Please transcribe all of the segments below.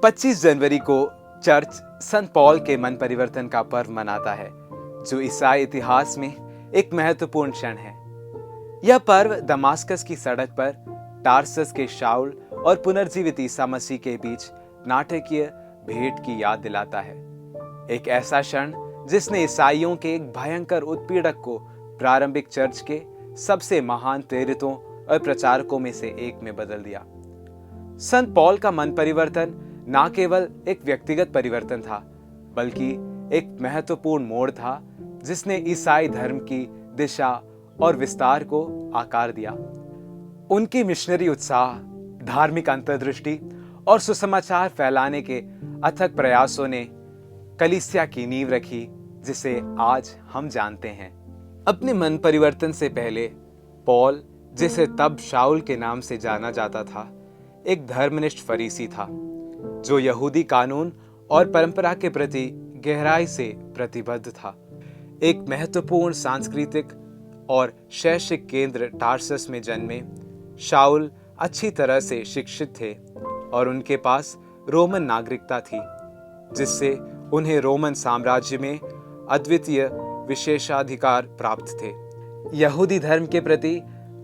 25 जनवरी को चर्च संत पॉल के मन परिवर्तन का पर्व मनाता है, जो ईसाई इतिहास में एक महत्वपूर्ण क्षण है। यह पर्व दमास्कस की सड़क पर टार्सस के शाऊल और पुनर्जीवित ईसा मसीह के बीच नाटकीय भेंट की याद दिलाता है। एक ऐसा क्षण जिसने ईसाइयों के एक भयंकर उत्पीड़क को प्रारंभिक चर्च के सबसे महान प्रेरितों और प्रचारकों में से एक में बदल दिया। संत पॉल का मन परिवर्तन न केवल एक व्यक्तिगत परिवर्तन था, बल्कि एक महत्वपूर्ण मोड़ था जिसने ईसाई धर्म की दिशा और विस्तार को आकार दिया। उनकी मिशनरी उत्साह, धार्मिक अंतर्दृष्टि और सुसमाचार फैलाने के अथक प्रयासों ने कलीसिया की नींव रखी, जिसे आज हम जानते हैं। अपने मन परिवर्तन से पहले पॉल, जिसे तब शाऊल के नाम से जाना जाता था, एक धर्मनिष्ठ फरीसी था जो यहूदी कानून और परंपरा के प्रति गहराई से प्रतिबद्ध था। एक महत्वपूर्ण सांस्कृतिक और शैक्षिक केंद्र टार्सस में जन्मे शाऊल अच्छी तरह से शिक्षित थे और उनके पास रोमन नागरिकता थी, जिससे उन्हें रोमन साम्राज्य में अद्वितीय विशेषाधिकार प्राप्त थे। यहूदी धर्म के प्रति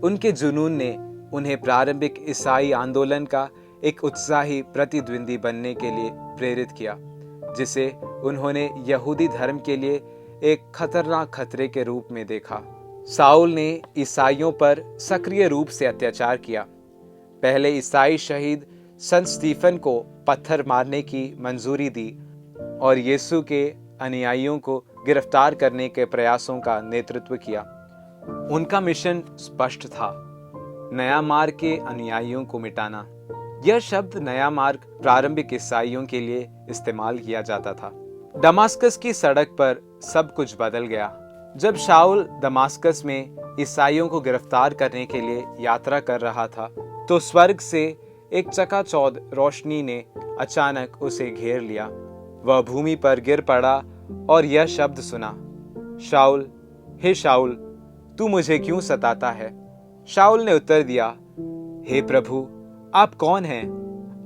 उनके जुनून ने उन्हें प्रारंभिक ईसाई आंदोलन का एक उत्साही प्रतिद्वंदी बनने के लिए प्रेरित किया, जिसे उन्होंने यहूदी धर्म के लिए एक खतरनाक खतरे के रूप में देखा। शाऊल ने ईसाइयों पर सक्रिय रूप से अत्याचार किया। पहले ईसाई शहीद संत स्टीफन को पत्थर मारने की मंजूरी दी और यीशु के अनुयायियों को गिरफ्तार करने के प्रयासों का नेतृत्व किया। उनका मिशन स्पष्ट था, नया मार्ग के अनुयायियों को मिटाना। यह शब्द नया मार्ग प्रारंभिक ईसाइयों के लिए इस्तेमाल किया जाता था। दमास्कस की सड़क पर सब कुछ बदल गया। जब शाऊल दमास्कस में ईसाइयों को गिरफ्तार करने के लिए यात्रा कर रहा था, तो स्वर्ग से एक चकाचौंध रोशनी ने अचानक उसे घेर लिया। वह भूमि पर गिर पड़ा और यह शब्द सुना, शाऊल, हे शाऊल, तू मुझे क्यों सताता है? शाऊल ने उत्तर दिया, हे प्रभु, आप कौन हैं?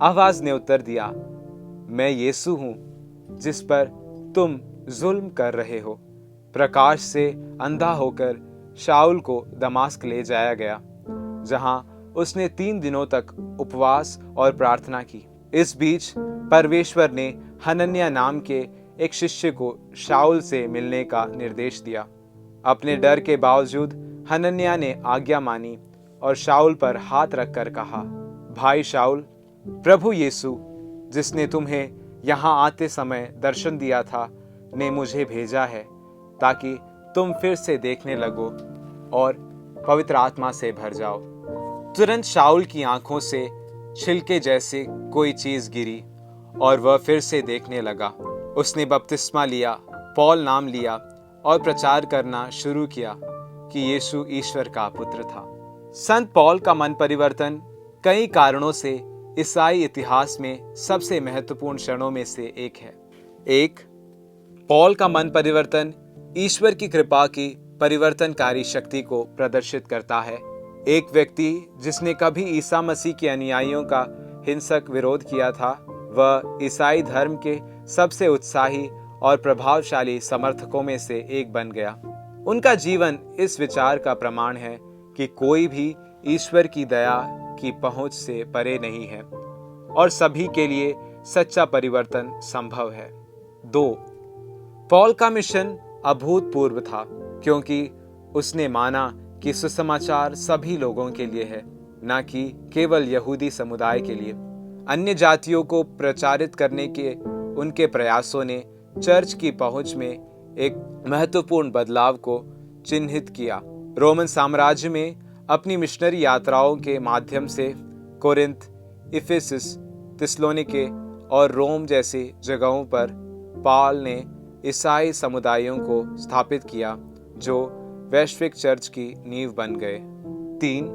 आवाज ने उत्तर दिया, मैं यीशु हूं, जिस पर तुम जुल्म कर रहे हो। प्रकाश से अंधा होकर शाऊल को दमास्क ले जाया गया, जहां उसने 3 दिनों तक उपवास और प्रार्थना की। इस बीच परमेश्वर ने हनन्याह नाम के एक शिष्य को शाऊल से मिलने का निर्देश दिया। अपने डर के बावजूद हनन्याह ने आज्ञा मानी और शाऊल पर हाथ रखकर कहा, भाई शाऊल, प्रभु यीशु, जिसने तुम्हें यहाँ आते समय दर्शन दिया था, ने मुझे भेजा है ताकि तुम फिर से देखने लगो और पवित्र आत्मा से भर जाओ। तुरंत शाऊल की आंखों से छिलके जैसे कोई चीज गिरी और वह फिर से देखने लगा। उसने बपतिस्मा लिया, पॉल नाम लिया और प्रचार करना शुरू किया कि यीशु ईश्वर का पुत्र था। संत पॉल का मन परिवर्तन कई कारणों से ईसाई इतिहास में सबसे महत्वपूर्ण क्षणों में से एक है। एक, पॉल का मन परिवर्तन ईश्वर की कृपा की परिवर्तनकारी शक्ति को प्रदर्शित करता है। एक व्यक्ति जिसने कभी ईसा मसीह के अनुयायियों का हिंसक विरोध किया था, वह ईसाई धर्म के सबसे उत्साही और प्रभावशाली समर्थकों में से एक बन गया। उनका जीवन इस विचार का प्रमाण है कि कोई भी ईश्वर की दया की पहुंच से परे नहीं है और सभी के लिए सच्चा परिवर्तन संभव है। 2, पॉल का मिशन अभूतपूर्व था, क्योंकि उसने माना कि सुसमाचार सभी लोगों के लिए है, न कि केवल यहूदी समुदाय के लिए। अन्य जातियों को प्रचारित करने के उनके प्रयासों ने चर्च की पहुंच में एक महत्वपूर्ण बदलाव को चिन्हित किया। रोमन साम्राज्य में अपनी मिशनरी यात्राओं के माध्यम से कोरिंथ, इफिसस, थिस्सलुनीके और रोम जैसी जगहों पर पॉल ने ईसाई समुदायों को स्थापित किया, जो वैश्विक चर्च की नींव बन गए। 3,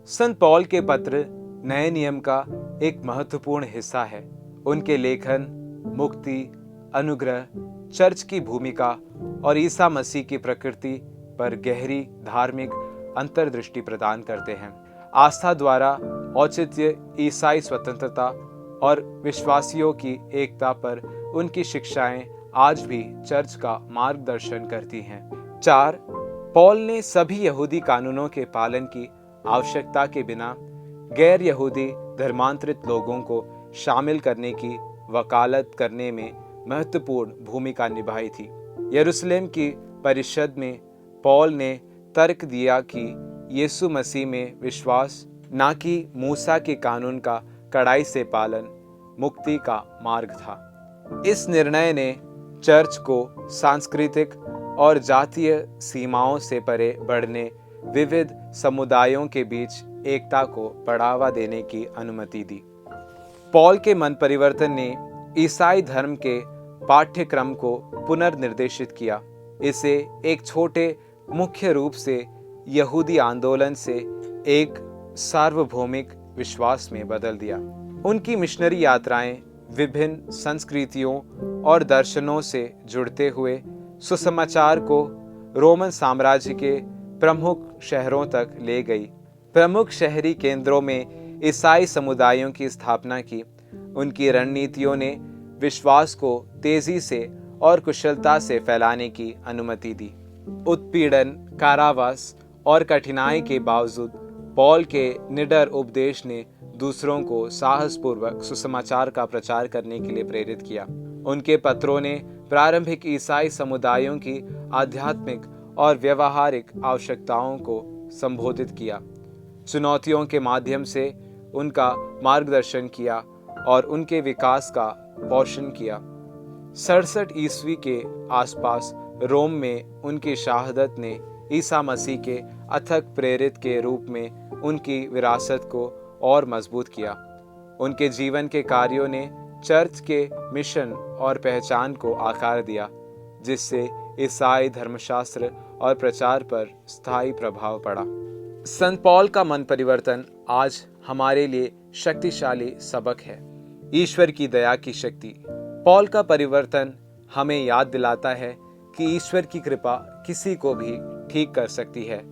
संत पॉल के पत्र नए नियम का एक महत्वपूर्ण हिस्सा है। उनके लेखन मुक्ति, अनुग्रह, चर्च की भूमिका और ईसा मसीह की प्रकृति पर गहरी धार्मिक अंतर्दृष्टि प्रदान करते हैं। आस्था द्वारा औचित्य, ईसाई स्वतंत्रता और विश्वासियों की एकता पर उनकी शिक्षाएं आज भी चर्च का मार्गदर्शन करती हैं। 4. पॉल ने सभी यहूदी कानूनों के पालन की आवश्यकता के बिना गैर यहूदी धर्मांतरित लोगों को शामिल करने की वकालत करने में महत्वपूर्ण भूमिका निभाई थी। यरूशलेम की परिषद में पॉल ने तर्क दिया कि यीशु मसीह में विश्वास, ना कि मूसा के कानून का कड़ाई से पालन, मुक्ति का मार्ग था। इस निर्णय ने चर्च को सांस्कृतिक और जातीय सीमाओं से परे बढ़ने, विविध समुदायों के बीच एकता को बढ़ावा देने की अनुमति दी। पॉल के मन परिवर्तन ने ईसाई धर्म के पाठ्यक्रम को पुनर्निर्देशित किया। इसे एक छोटे, मुख्य रूप से यहूदी आंदोलन से एक सार्वभौमिक विश्वास में बदल दिया। उनकी मिशनरी यात्राएं विभिन्न संस्कृतियों और दर्शनों से जुड़ते हुए सुसमाचार को रोमन साम्राज्य के प्रमुख शहरों तक ले गई। प्रमुख शहरी केंद्रों में ईसाई समुदायों की स्थापना की। उनकी रणनीतियों ने विश्वास को तेजी से और कुशलता से फैलाने की अनुमति दी। उत्पीड़न, कारावास और कठिनाई के बावजूद पॉल के निडर उपदेश ने दूसरों को साहसपूर्वक सुसमाचार का प्रचार करने के लिए प्रेरित किया। उनके पत्रों ने प्रारंभिक ईसाई समुदायों की आध्यात्मिक और व्यवहारिक आवश्यकताओं को संबोधित किया, चुनौतियों के माध्यम से उनका मार्गदर्शन किया और उनके विकास का पोषण किया। 67 ईस्वी के आसपास रोम में उनकी शहादत ने ईसा मसीह के अथक प्रेरित के रूप में उनकी विरासत को और मजबूत किया। उनके जीवन के कार्यों ने चर्च के मिशन और पहचान को आकार दिया, जिससे ईसाई धर्मशास्त्र और प्रचार पर स्थायी प्रभाव पड़ा। संत पॉल का मन परिवर्तन आज हमारे लिए शक्तिशाली सबक है। ईश्वर की दया की शक्ति। पॉल का परिवर्तन हमें याद दिलाता है कि ईश्वर की कृपा किसी को भी ठीक कर सकती है,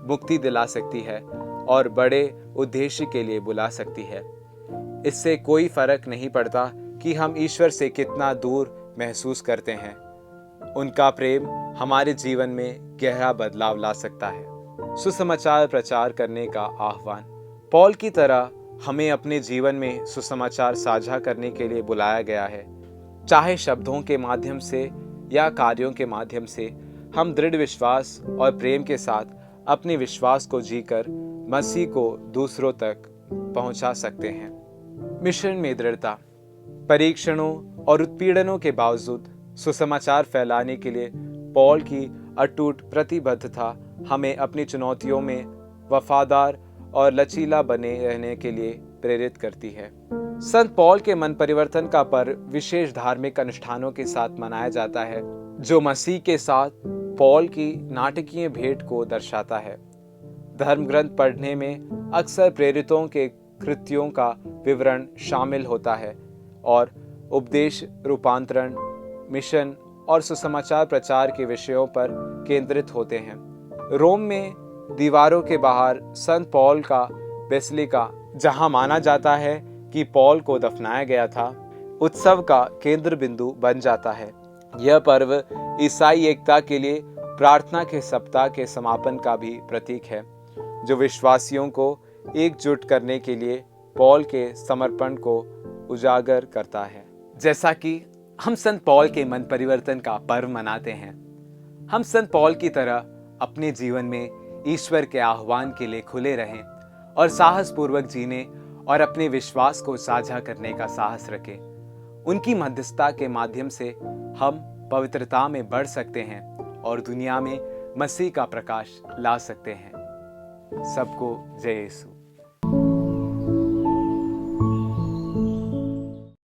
मुक्ति दिला सकती है और बड़े उद्देश्य के लिए बुला सकती है। इससे कोई फर्क नहीं पड़ता कि हम ईश्वर से कितना दूर महसूस करते हैं। उनका प्रेम हमारे जीवन में गहरा बदलाव ला सकता है। सुसमाचार प्रचार करने का आह्वान। पॉल की तरह हमें अपने जीवन में सुसमाचार साझा करने के लिए बुलाया गया है। चाहे शब्दों के माध्यम से या कार्यों के माध्यम से, हम दृढ़ विश्वास और प्रेम के साथ अपने विश्वास को जीकर मसीह को दूसरों तक पहुंचा सकते हैं। मिशन में दृढ़ता। परीक्षणों और उत्पीड़नों के बावजूद सुसमाचार फैलाने के लिए पॉल की अटूट प्रतिबद्धता हमें अपनी चुनौतियों में वफादार और लचीला बने रहने के लिए प्रेरित करती है। संत पॉल के मन परिवर्तन का पर्व विशेष धार्मिक अनुष्ठानों के साथ मनाया जाता है, जो मसीह के साथ पॉल की नाटकीय भेंट को दर्शाता है। धर्म ग्रंथ पढ़ने में अक्सर प्रेरितों के कृत्यों का विवरण शामिल होता है और उपदेश, रूपांतरण, मिशन और सुसमाचार प्रचार के विषयों पर केंद्रित होते हैं। रोम में दीवारों के बाहर संत पॉल का बेसिलिका, जहां माना जाता है कि पॉल को दफनाया गया था, उत्सव का केंद्र बिंदु बन जाता है। यह पर्व ईसाई एकता के लिए प्रार्थना के सप्ताह के समापन का भी प्रतीक है, जो विश्वासियों को एकजुट करने के लिए पॉल के समर्पण को उजागर करता है। जैसा कि हम संत पॉल के मन परिवर्तन का पर्व मनाते हैं, हम संत पॉल की तरह अपने जीवन में ईश्वर के आह्वान के लिए खुले रहें और साहसपूर्वक जीने और अपने विश्वास को साझा करने का साहस रखें। उनकी मध्यस्थता के माध्यम से हम पवित्रता में बढ़ सकते हैं और दुनिया में मसीह का प्रकाश ला सकते हैं। सबको जय यीशु।